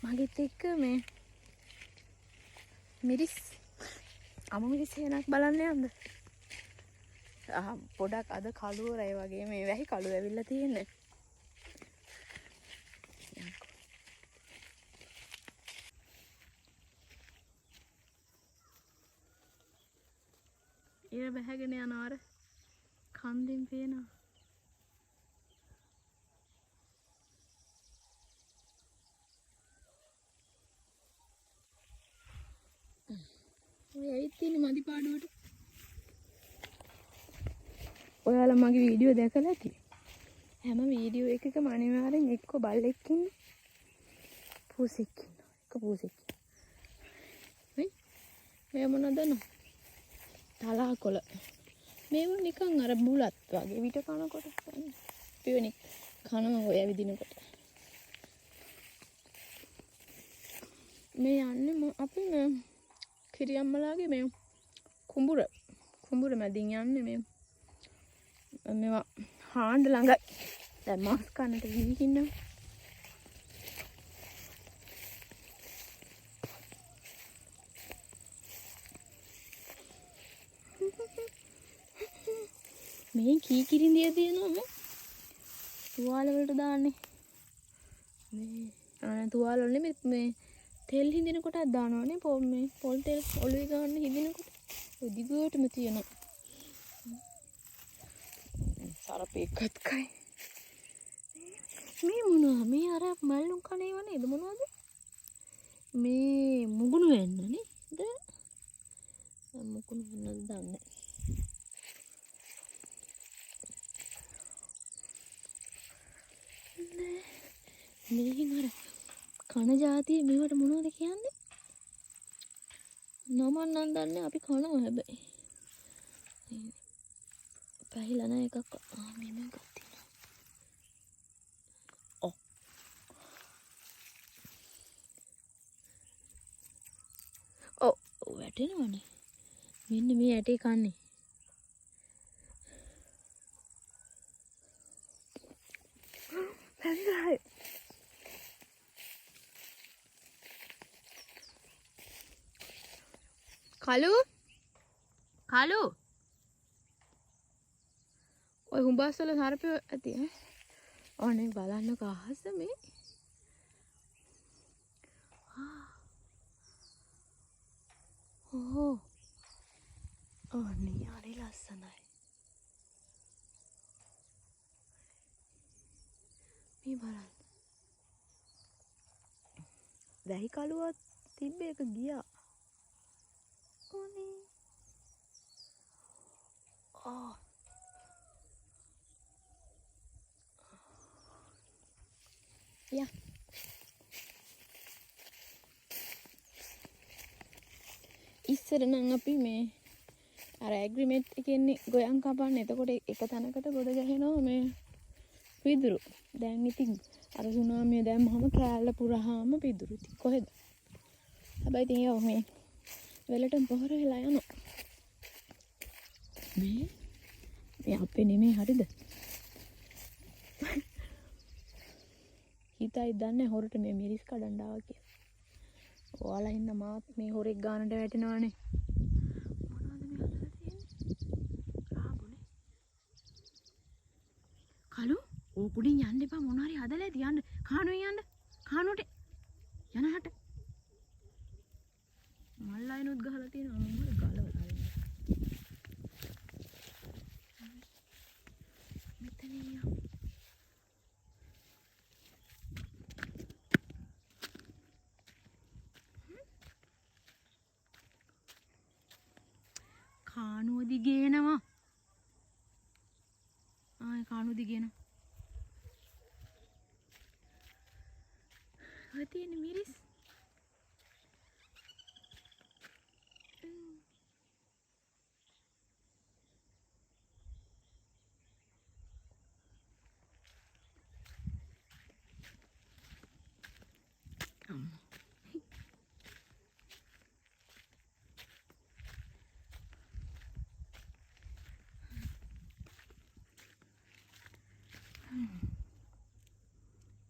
මගෙත් එක්ක මේ මිරිස් මිරිස් හේනක් බලන්න යන්න. පොඩක් අද කළුවරයි වගේ මේ වැහි කළු ඇවිල්ලා තියෙන්නේ. ඉර බැහැගෙන යනවා අර කන්දෙන් පේනවා. ඔය ඇවිත් තියෙන මදි පාඩුවට. ඔයාලා මගේ වීඩියෝ දැකලා ඇති. හැම වීඩියෝ එකකම අනිවාර්යෙන් එක්ක බල්ලෙක් ඉන්නේ. පූසෙක් ඉන්නවා. එක පූසෙක්. වෙයි. මේ මොනවද නෝ? තලාකොළ. මේව නිකන් අර බුලත් වගේ විට කනකොට පියුනික් කනවා ඔය ඇවිදිනකොට. මේ යන්නේ අපි මේ කිරියම්මලාගේ මේ කුඹුර මැදින් යන්නේ මේ මේවා හාන්ඩ ළඟයි. දැන් මාස් කන්නට ගිහින් මේ කීකිරින්දිය තියෙනවා තුවාල වලට දාන්නේ. මේ තුවාල වල මේ තෙල් හිඳින කොටක් දානවනේ. පොල් තෙල් ඔළුවේ ගන්න හිඳිනකොට ඔය දිගටම තියෙනවා. සරපේකත් කයි. මේ මොනවා මේ අර මල්ලුම් කණේව නේද මොනවද? මේ මුගුණු වෙන්න නේද? මුගුණු වෙන්නද දන්නේ. මේකින් අර කන જાතිය මේවට මොනවද කියන්නේ? නම නම් දන්නේ අපි කනවා හැබැයි. පැහිලා නැහැ එකක්. මේ එකක් තියෙනවා. වැටෙනවනේ. මෙන්න මේ ඇටේ කන්නේ. පැහිලා. කලු ඔය හුඹස්සල සර්පය ඇති ඈ. ඔනේ බලන්නක අහස මේ. ඔනේ හරි ලස්සනයි. මේ බලන්න. වැහි කළුවක් තිබ්බ එක ගියා. ඔනේ. යා. ඉස්සර නම් අපි මේ අර ඇග්‍රිමන්ට් එකෙන්නේ ගොයන් කපන්න. එතකොට එක තැනකට ගොඩ ගහනවා මේ පිදුරු. දැන් ඉතින් අර සුනාමිය දැම්මම කෑල්ල පුරාම පිදුරු ඉතින් කොහෙද? හැබැයි ඉතින් යෝ මේ වෙලටම පොහොර වෙලා යනවා. මේ අපේ නෙමෙයි හරිද? හිතයි දන්නේ හොරට මේ මිරිස් කඩන්න ආවා කියලා. ඔයාලා ඉන්න මාත් මේ හොරෙක් ගානට වැටෙනවානේ. මොනවද මේ හදලා තියෙන්නේ? රාබුනේ. කලු ඕකුඩින් යන්න එපා. මොන හරි හදලා ඇති යන්න. කානුවෙන් යන්න. කානුවට යනහට. මල් අයනොත් ගහලා තියෙනවා. මොනවද ගලවලා ඉන්නේ. මෙතන ඉන්නවා. කානුව දිගේ එනවා. කානුව දිගේ එනවා. ඔය තියෙන මිරිස්.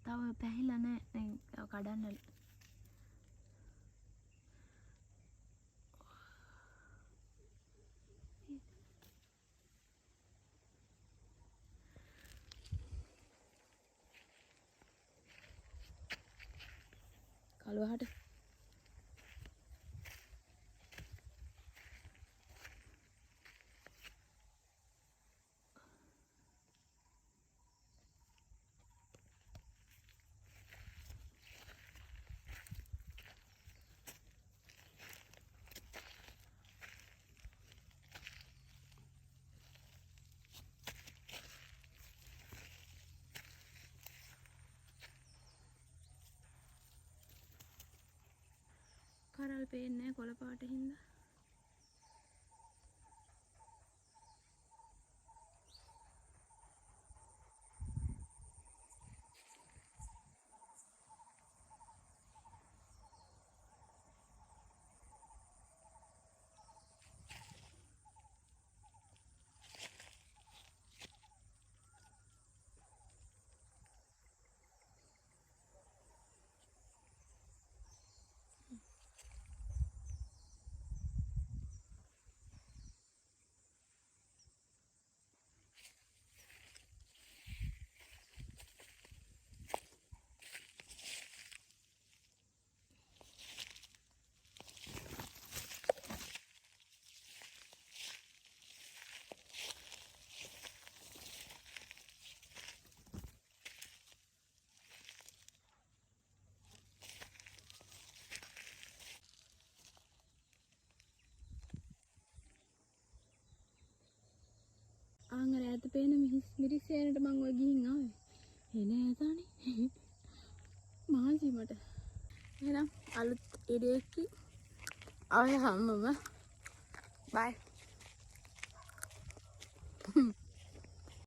තව පැහිලා නැහැ. දැන් කඩන්න කළුවහට. කරල් පේන්නේ නැහැ කොළ පාට හින්දා. අර ඈත පේන මිරිස්සෙනට මං ඔය ගිහින් ආවේ. එන ඈතනේ. මහන්සි මට. එහෙනම් අලුත් ඉඩේකි ආය හැමම බයි.